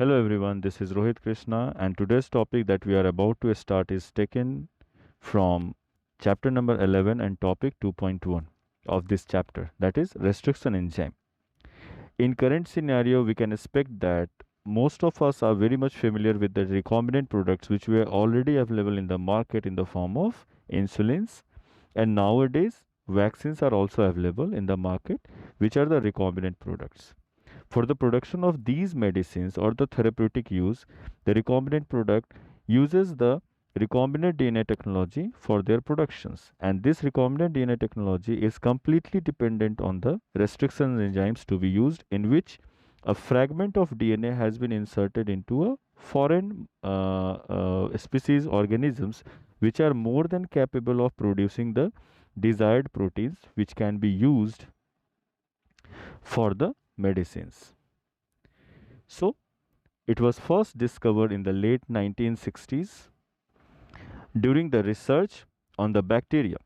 Hello everyone, this is Rohit Krishna, and today's topic that we are about to start is taken from chapter number 11 and topic 2.1 of this chapter, that is restriction enzyme. In current scenario, we can expect that most of us are very much familiar with the recombinant products which were already available in the market in the form of insulins, and nowadays vaccines are also available in the market which are the recombinant products. For the production of these medicines or the therapeutic use, the recombinant product uses the recombinant DNA technology for their productions. And this recombinant DNA technology is completely dependent on the restriction enzymes to be used, in which a fragment of DNA has been inserted into a foreign species organisms which are more than capable of producing the desired proteins which can be used for the medicines. So, it was first discovered in the late 1960s during the research on the bacteria.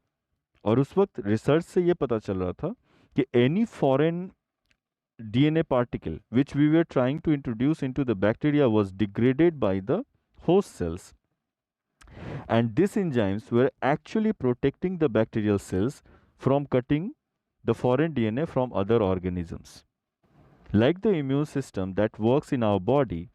और उस वक्त research से ये पता चल रहा था कि any foreign DNA particle which we were trying to introduce into the bacteria was degraded by the host cells, and these enzymes were actually protecting the bacterial cells from cutting the foreign DNA from other organisms. Like the immune system that works in our body,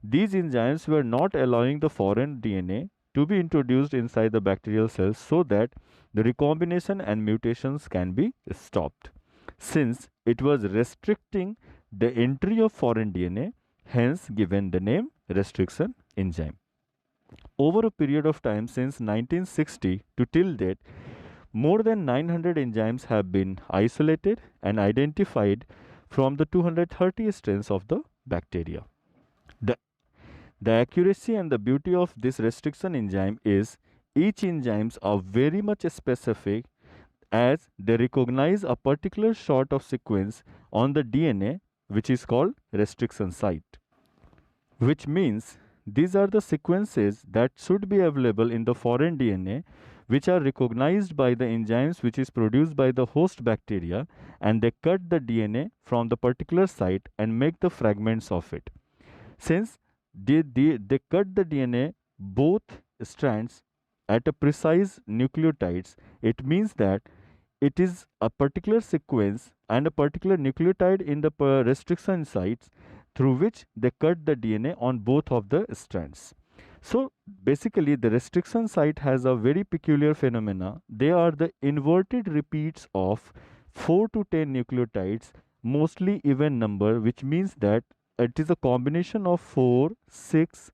these enzymes were not allowing the foreign DNA to be introduced inside the bacterial cells so that the recombination and mutations can be stopped. Since it was restricting the entry of foreign DNA, hence given the name restriction enzyme. Over a period of time since 1960 to till date, more than 900 enzymes have been isolated and identified from the 230 strains of the bacteria. The the accuracy and the beauty of this restriction enzyme is each enzymes are very much specific as they recognize a particular sort of sequence on the DNA which is called restriction site, which means these are the sequences that should be available in the foreign DNA which are recognized by the enzymes which is produced by the host bacteria, and they cut the DNA from the particular site and make the fragments of it. Since they cut the DNA both strands at a precise nucleotides, it means that it is a particular sequence and a particular nucleotide in the restriction sites through which they cut the DNA on both of the strands. So basically the restriction site has a very peculiar phenomena. They are the inverted repeats of 4 to 10 nucleotides, mostly even number, which means that it is a combination of 4, 6,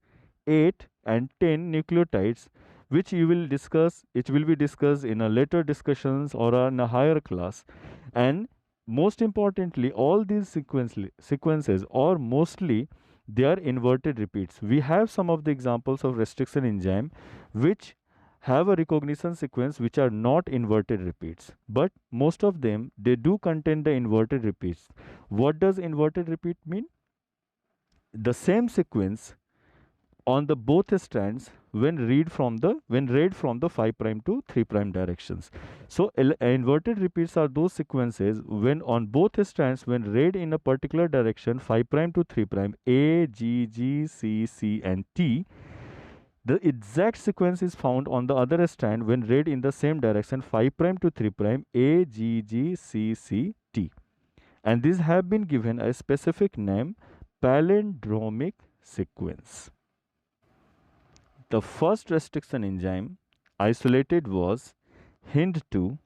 8 and 10 nucleotides, which you will discuss, it will be discussed in a later discussions or in a higher class. And most importantly, all these sequences or mostly they are inverted repeats. We have some of the examples of restriction enzyme which have a recognition sequence which are not inverted repeats, but most of them they do contain the inverted repeats. What does inverted repeat mean? The same sequence on the both strands when read from the 5 prime to 3 prime directions. So inverted repeats are those sequences when on both strands when read in a particular direction 5 prime to 3 prime, A, G, G, C, C and T, the exact sequence is found on the other strand when read in the same direction 5 prime to 3 prime, A, G, G, C, C, T, and these have been given a specific name, palindromic sequence. The first restriction enzyme isolated was Hind2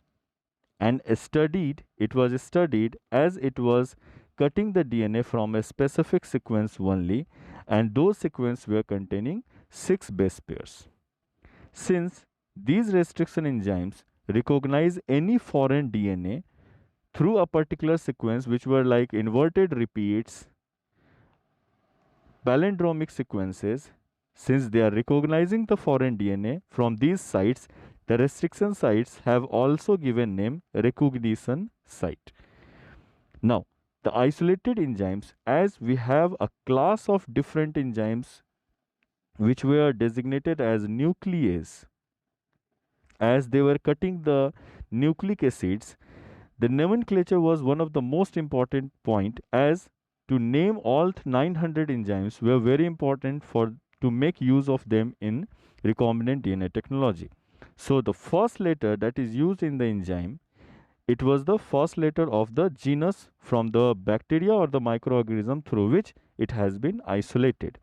and it was studied as it was cutting the DNA from a specific sequence only, and those sequences were containing 6 base pairs. Since these restriction enzymes recognize any foreign DNA through a particular sequence which were like inverted repeats, palindromic sequences, since they are recognizing the foreign DNA from these sites, the restriction sites have also given name recognition site. Now, the isolated enzymes, as we have a class of different enzymes which were designated as nuclease, as they were cutting the nucleic acids, the nomenclature was one of the most important point as to name all 900 enzymes were very important for to make use of them in recombinant DNA technology. So the first letter that is used in the enzyme, it was the first letter of the genus from the bacteria or the microorganism through which it has been isolated.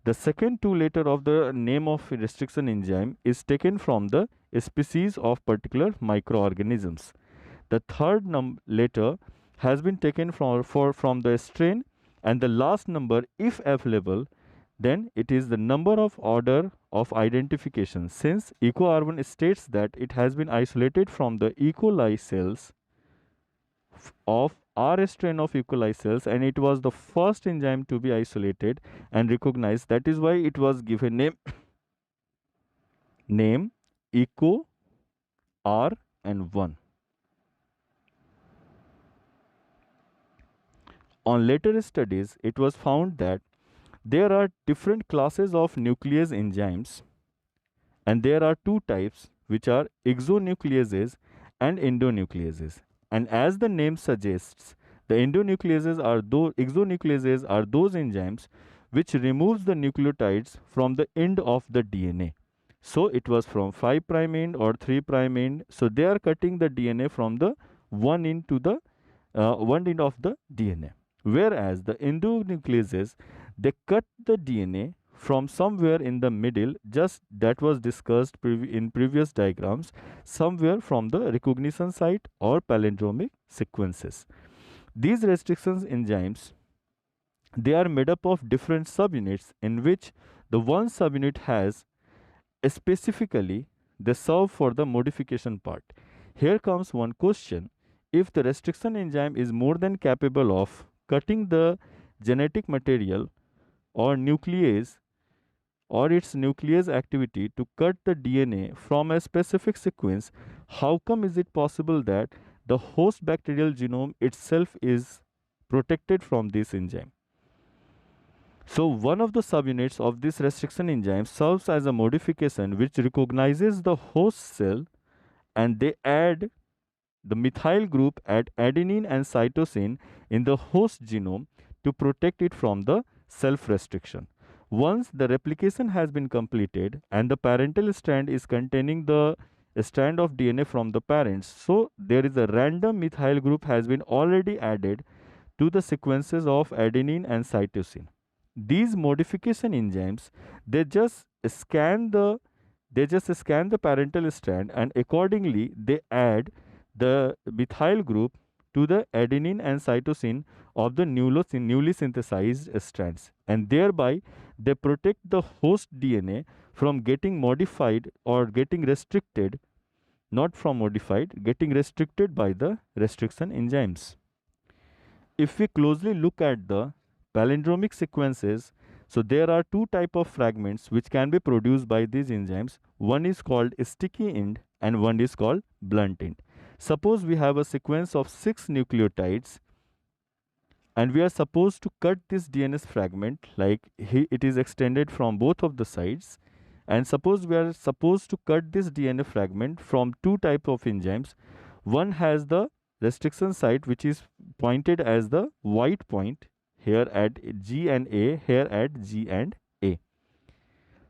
The second two letter of the name of restriction enzyme is taken from the species of particular microorganisms. The third letter has been taken from the strain, and the last number, if available, then it is the number of order of identification. Since EcoR1 states that it has been isolated from the E. coli cells of R strain of E. coli cells, and it was the first enzyme to be isolated and recognized. That is why it was given name Eco R and 1. On later studies, it was found that there are different classes of nuclease enzymes, and there are two types, which are exonucleases and endonucleases. And as the name suggests, the exonucleases are those enzymes which removes the nucleotides from the end of the DNA. So it was from 5' end or 3' end. So they are cutting the DNA from the one end to the one end of the DNA. Whereas the endonucleases, they cut the DNA from somewhere in the middle, just that was discussed in previous diagrams, somewhere from the recognition site or palindromic sequences. These restrictions enzymes, they are made up of different subunits, in which the one subunit has specifically they serve for the modification part. Here comes one question: if the restriction enzyme is more than capable of cutting the genetic material or nuclease or its nuclease activity to cut the DNA from a specific sequence, how come is it possible that the host bacterial genome itself is protected from this enzyme? So one of the subunits of this restriction enzyme serves as a modification which recognizes the host cell, and they add the methyl group at adenine and cytosine in the host genome to protect it from the self-restriction. Once the replication has been completed and the parental strand is containing the strand of DNA from the parents, so there is a random methyl group has been already added to the sequences of adenine and cytosine. These modification enzymes, they just scan the parental strand, and accordingly they add the methyl group to the adenine and cytosine of the newly synthesized strands, and thereby they protect the host DNA from getting modified or getting restricted, not from modified, getting restricted by the restriction enzymes. If we closely look at the palindromic sequences, so there are two type of fragments which can be produced by these enzymes. One is called sticky end and one is called blunt end. Suppose we have a sequence of 6 nucleotides, and we are supposed to cut this DNA fragment, like it is extended from both of the sides. And suppose we are supposed to cut this DNA fragment from two type of enzymes. One has the restriction site which is pointed as the white point here at G and A, here at G and A.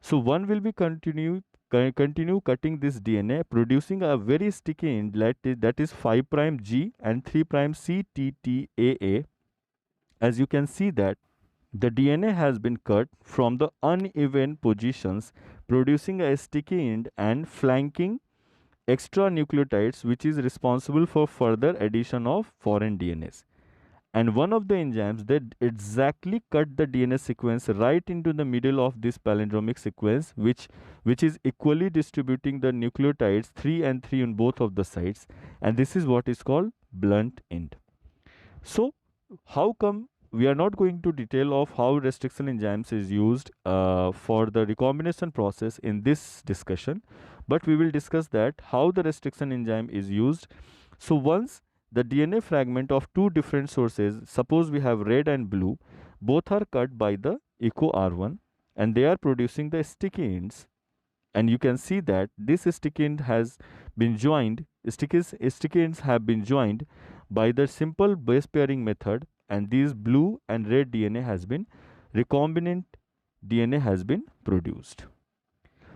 So one will be continue cutting this DNA, producing a very sticky end that is 5' G and 3' CTTAA. As you can see that the DNA has been cut from the uneven positions, producing a sticky end and flanking extra nucleotides, which is responsible for further addition of foreign DNAs. And one of the enzymes that exactly cut the DNA sequence right into the middle of this palindromic sequence, which is equally distributing the nucleotides 3 and 3 on both of the sides, and this is what is called blunt end. So how come we are not going to detail of how restriction enzymes is used for the recombination process in this discussion, but we will discuss that how the restriction enzyme is used. So once the DNA fragment of two different sources, suppose we have red and blue, both are cut by the EcoR1 and they are producing the sticky ends, and you can see that this sticky end has been joined, sticky ends have been joined by the simple base pairing method and these blue and red DNA has been recombinant DNA has been produced.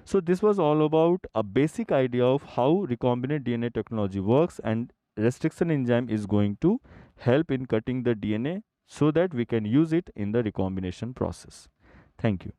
So this was all about a basic idea of how recombinant DNA technology works, and restriction enzyme is going to help in cutting the DNA so that we can use it in the recombination process. Thank you.